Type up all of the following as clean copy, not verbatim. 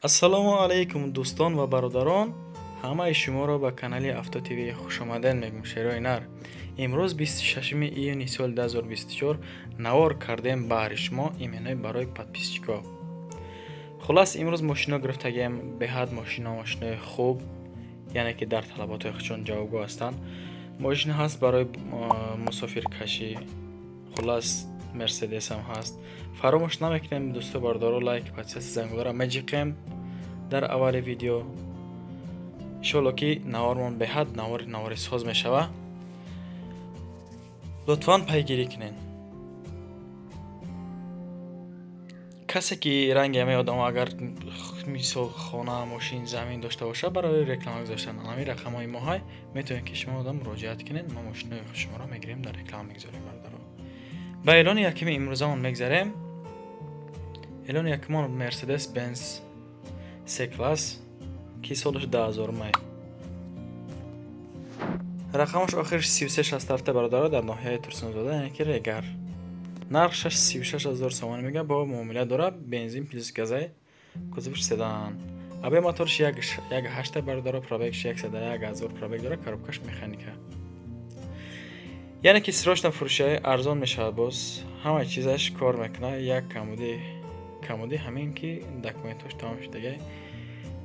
ассалому алайкум дӯстон ва бародарон, ҳамаи шуморо ба канали Авто ТВ хушомадед мегӯям. Шерои нар, имрӯз 26 июни соли 2024 навор кардем баҳри шумо именҳои барои подписчикҳо. Хулас имрӯз мошино гирифтагем, беҳад машинои хуб, яъне ки дар талаботҳои худшон ҷавобго ҳастанд. Мошина ҳаст барои мусофиркашӣ. Хулас Мерседес ҳам ҳаст. Фаромӯш намекунем дӯсто бародаро лайк, подписатсия, зангуларо меҷиқем дар аввали видео. иншоалло ки навормон беҳад навори соз мешава. лутфан пайгирӣ кунен. касе ки ранги ҳамаи одам агар мисол хона, мошин, замин дошта боша, барои реклама гузоштан ҳамин рақамҳои моҳай метавонед ки шумо одам муроҷиат кунед. Мо мошинои шуморо мегирем, дар реклама мегузорем. бародаро ба эълони якими имрӯзамон мегзарем. эълони якимон Mercedes Benz C-класс ки солаш 2000 май. рақамаш охириш 3367 бародаро, дар ноҳияи Турсунзода, яъне ки Регар. нархшаш 36000 сомон мега, бо муомила дора, бензин плюс газай, кузовиш седан. аби моторш 1.8 бародаро, пробегш 101000 пробег дора, коробкаш механика. яъне ки срочно фурӯши арзон мешавад, боз ҳама чизаш кор мекуна. як камоди ҳамин ки документош тамом шудагай.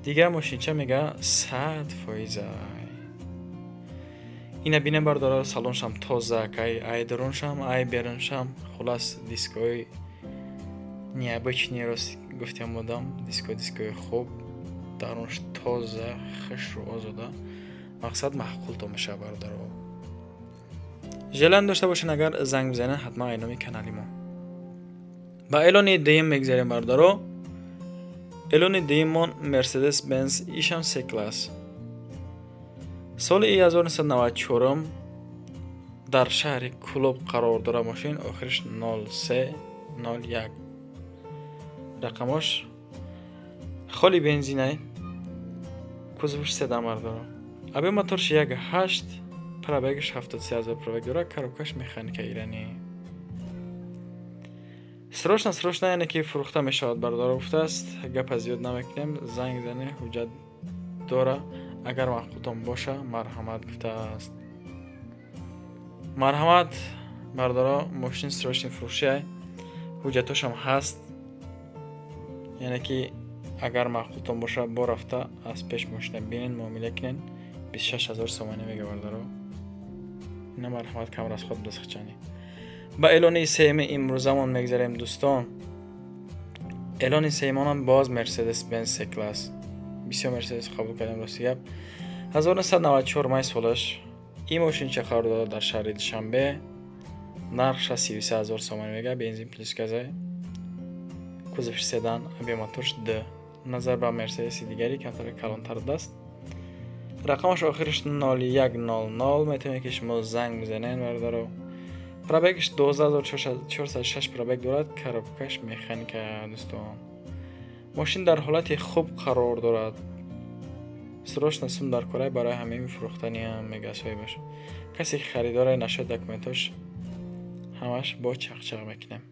дигар мошинча мега 100%. ина бинем бародаро, салоншам тоза, кай айдроншам, ай беруншам, хулас дискои необычный рост гуфтем будам, дискои хуб, дарунш тоза, хушру озода. мақсад маъқул то мешава бародаро. желан дошта бошен, агар занг бизанен ҳатман айноми канали мо. ба эълони дуюм мегзарем бародаро. эълони дуюмон Mercedes Benz ишам C-класс. соли 1994 дар шаҳри Кулоб қарор дора мошин, охириш 0301. рақамош холи бензинай, кузовиш седан бародаро. аби моторш 1.8, пробегиш 73000 пробег дора, коробкаш механика иранӣ. срочно яъне ки фурӯхта мешавад бародаро гуфтааст. гапа зиёд намекунем, занг зане, ҳуҷҷат дора, агар маъқултон боша марҳамат гуфтааст. марҳамат бародаро, мошин срочни фурӯшиай, ҳуҷҷатошам ҳаст, яъне ки агар маъқултон боша бо рафта аз пеш мошина бинен, муомила кунен. 26000 сомонӣ мега бародаро. ина марҳамат, кам расход дастхичани. ба эълони сеюми имрӯзамон мегзарем дӯстон. эълони сеюмонам боз Mercedes Benz C-класс. бисёр Mercedes қабул кардем, рости гап. 1994 май солаш. ин мошинча қарор дора дар шаҳри Душанбе. нархша 33000 сомон мега, бензин плюс газай, кузовиш седан, аби моторш D. назар ба Mercedes дигари камтар калонтар даст. рақамаш охириш 0100. метавонед ки шумо занг бизанен бародаро. пробегиш 12406 пробег дорад, коробкаш механика дӯстон. мошин дар ҳолати хуб қарор дорад. срочно сум дар кора, барои ҳамин фурӯхтани мегасои баша. касе ки харидораи нашод документош ҳамаш бо чақчақ мекунем.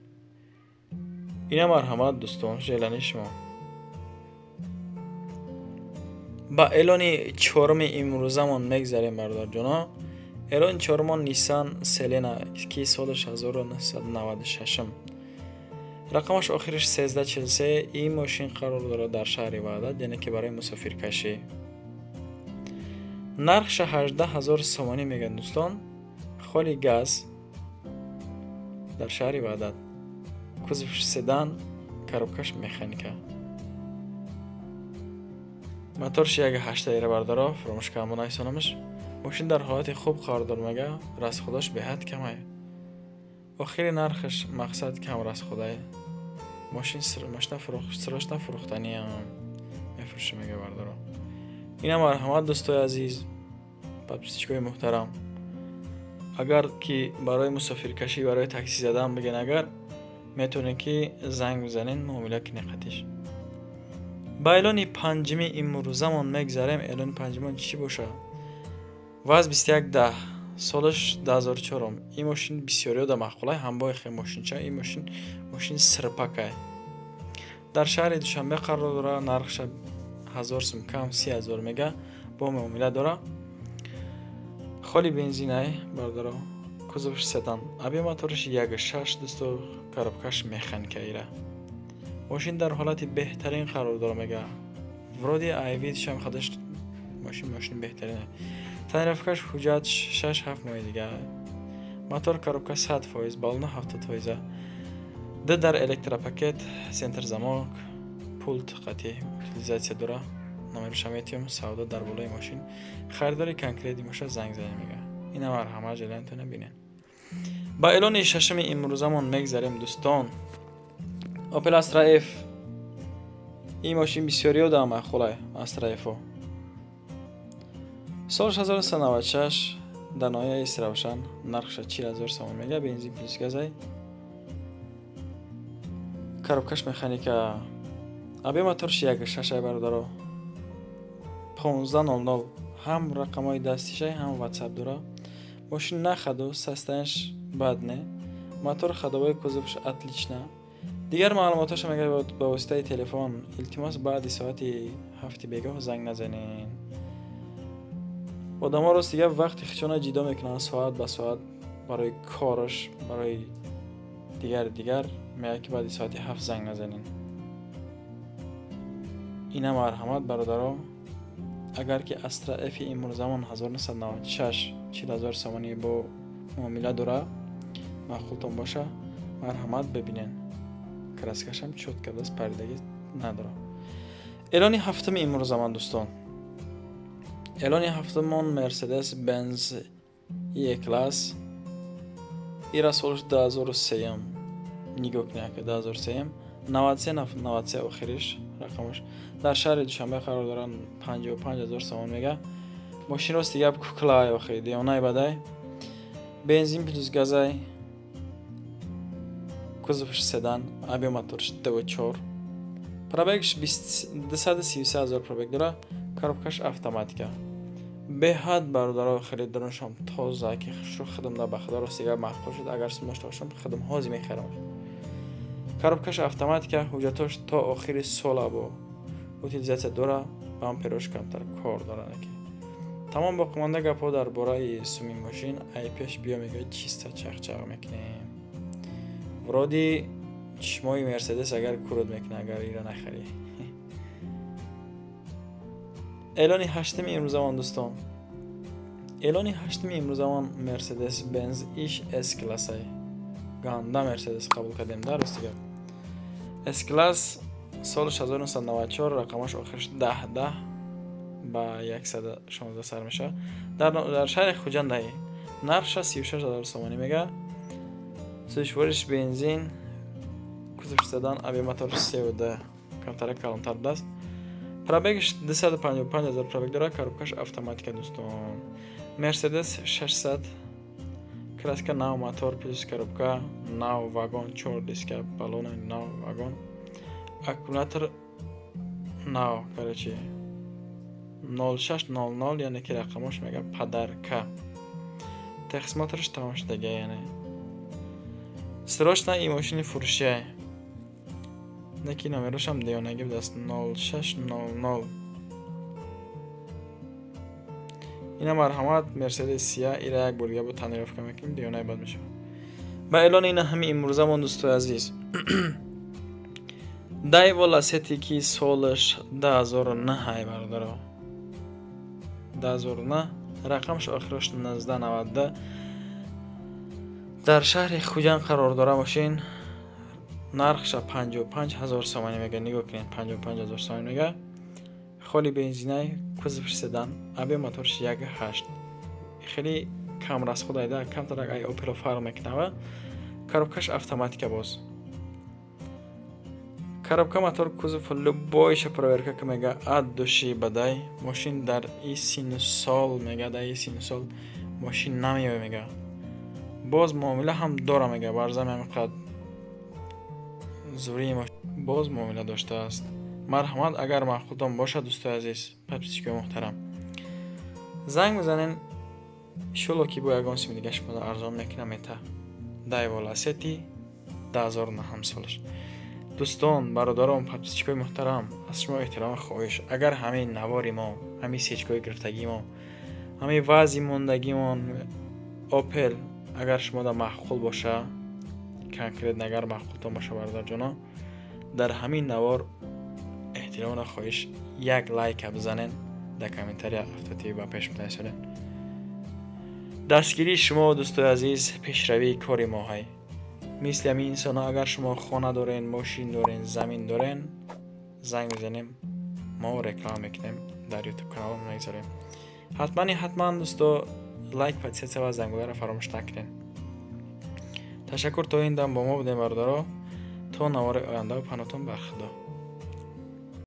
ина марҳамат дӯстон, желани шумо. ба эълони чоруми имрӯзамон мегзарем бародарҷоно. эълони чорумон Nissan Selena ки солаш 1996. рақамаш охириш 1343. ин мошин қарор дорад дар шаҳри Ваҳдат, яъне ки барои мусофиркашӣ. нархша 18000 сомонӣ мегӯяд дӯстон. холи газ дар шаҳри Ваҳдат, кузовиш седан, коробкаш механика. моторш 1.8 бародаро, фаромӯш кардам бо наҳисонамаш. мошин дар ҳолати хуб қарор дор мега, расходаш беҳад камай. охири нархаш мақсад кам расходай. машина срочно фурӯхтаниам мефурӯша мега бародаро. ина марҳамат дӯстои азиз, подписчикои муҳтарам. агар ки барои мусофиркашӣ, барои такси задан биген, агар метавонед ки занг бизанен, муомила кунед қатиш. ба эълони панҷуми имрӯзамон мегзарем. эълони панҷумон чӣ боша? ваз 2110. солаш 2004. ин мошин бисёриёда маъқулай, ҳамбои хе мошинча. ин мошин сирпакай. дар шаҳри Душанбе қарор дорад. Нархша 1000 сум кам 30,000 мега бо муомила дорад. холи бензинай бардоро, кузов седан, аби моториш 1.6 дусто, коробкаш механика ира. ماشین در حالت بهترین قرار داره میگه. ورودی ایویدش هم خودش ماشین بهترینه. تعریفش حجت 6-7 ماه دیگه. موتور коробка 100%، بالونه 70%. در الکتروپاکت، سنتر زمانک، پولت قطعی утилизация داره. نمایش میتیم سودا در بالای ماشین. خریداری کنکریتی موشه زنگ زنی میگه. اینا مرحمه جلنتونه بینن. با اعلان ششم امروزمون میگذاریم دوستان. اوپل استرا اف این ماشین بسیاری دارم خلای استرا افو سالش 1996 در نایه ایست روشن نرخش 40,000 سوم میگه بنزین پلیس گازای коробкаш механика ابی موتورش 1.6 برداره 1500 هم رقمای دستیشه هم واتساپ داره ماشین نخدو سستنش بد نه موتور خدوای کوزوفش отлично دیگر معلوماتش میگه با واسطه تلفن التماس بعد ساعت 7 بیگاه زنگ نزنین. آدم‌ها راست دیگه وقتی خودشون جدا میکنن ساعت به ساعت برای کارش برای دیگر میگه که بعد ساعت 7 زنگ نزنین. اینا مرحمت برادرها اگر که استرا اف امروز زمان 1996 40,000 سومانی با معامله داره معقولتون باشه مرحمت ببینین. کراسکش هم چوت کرده است پردگی نداره. اعلان هفتم امروز زمان دوستان. اعلان هفتمون مرسدس بنز ای کلاس ایرا سالش 2003 نگاه کنید که 2003 93 آخرش رقمش در شهر دوشنبه قرار دارن 55,000 سوم میگه ماشین راست دیگه کوکلای آخری دیونای بدای بنزین پلیس گازای кузовш седан, аби моторш 2.4. Пробегш 233,000 пробег дора, коробкаш автоматика. Беҳад бародаро харидороншам тоза ки шо хидмда ба худо ростига маҳқул шуд агар сум дошта бошам хидм ҳози мехарам. Коробкаш автоматика ҳуҷҷатош то охири сол бо утилизация дора, бамперош камтар кор дора наки. Тамом боқиманда гапҳо дар бораи суми мошин ай пеш биё мега чиста чахчақ мекунем. вроди чишмои мерседес агар курод мекуна агар ира нахари. اعلان هشتم امروز زمان دوستان. اعلان هشتم امروز زمان مرسدس بنز ایش اس کلاس ای گاندا مرسدس قبول کردیم درست دیگه. اس کلاس سالش 1994 رقمش آخرش 10 با 116 سر میشه. در شهر خوجنده‌ای نرخش 36,000 سومانی میگه. سوشورش بنزین کوزش седан аби мотор 3 کمتر کلانتر دست пробегش 255,000 пробег дора коробкаш автоматика دوستان مرسدس 600 краска нав мотор плюс коробка нав вагон 4 диска баллон нав вагон аккумулятор нав короче 0600 яъне ки рақамаш мега падарка тахсимоторш тамом шудага яъне срочно и машини фурӯши неки номерошам диёнаги будаст 0600 ина марҳамат мерседес сия ира як бурга бо танировка мекунем диёнаи бад мешавад ба эълони ина ҳами имрӯзамон дӯстои азиз дайво ласети ки солаш 2009 ай бародаро 2009 рақамш охирош 1990 در شهر خوجند قرار داره ماشین نرخش 55,000 سومانی میگه نگاه کنین 55,000 سومانی میگه خالی بنزینای کوزوفش седан ابی موتورش 1.8 خیلی کم راست خدایده کم تر ای اوپل فارم میکنه коробкаш автоматика باز коробка мотор кузов любойша проверка ки мега ад души бадай мошин дар синусол мега дар синусол мошин намиёбе мега боз муомила ҳам дора мега барзам ҳамиқад зурии боз муомила доштааст марҳамат агар маъқултон бошад дӯстои азиз подписчикои муҳтарам занг бизанен иншоалло ки бо ягон сими дига шуморо арзон мекунам мета дайво ласети 2009 солаш دوستان، برادران، подписчикои муҳтарам, аз шумо эҳтиром хоҳиш, агар ҳамин навори мо, ҳамин сечкои гирифтагии мо, ҳамин вазъи мондагимон Opel агар шумода маъқул боша, конкрет агар маъқултон боша, бародарҷоно, дар ҳамин навор эҳтиромона хоҳиш як лайка бизанен, дар комментария автотиви ба пеш мутавассилен. дастгирии шумо дӯстои азиз пешравии кори мо ҳай. мисли ҳамин инсонҳо агар шумо хона дорен, мошин дорен, замин дорен, занг мезанем, мо реклама мекунем, дар YouTube каналам мегзорем. ҳатман дӯсто лайк, подписатсия ва зангуларо фаромӯш накунед. ташаккур, то ин дам бо мо будем бародаро. то навори оянда панотон бар худо.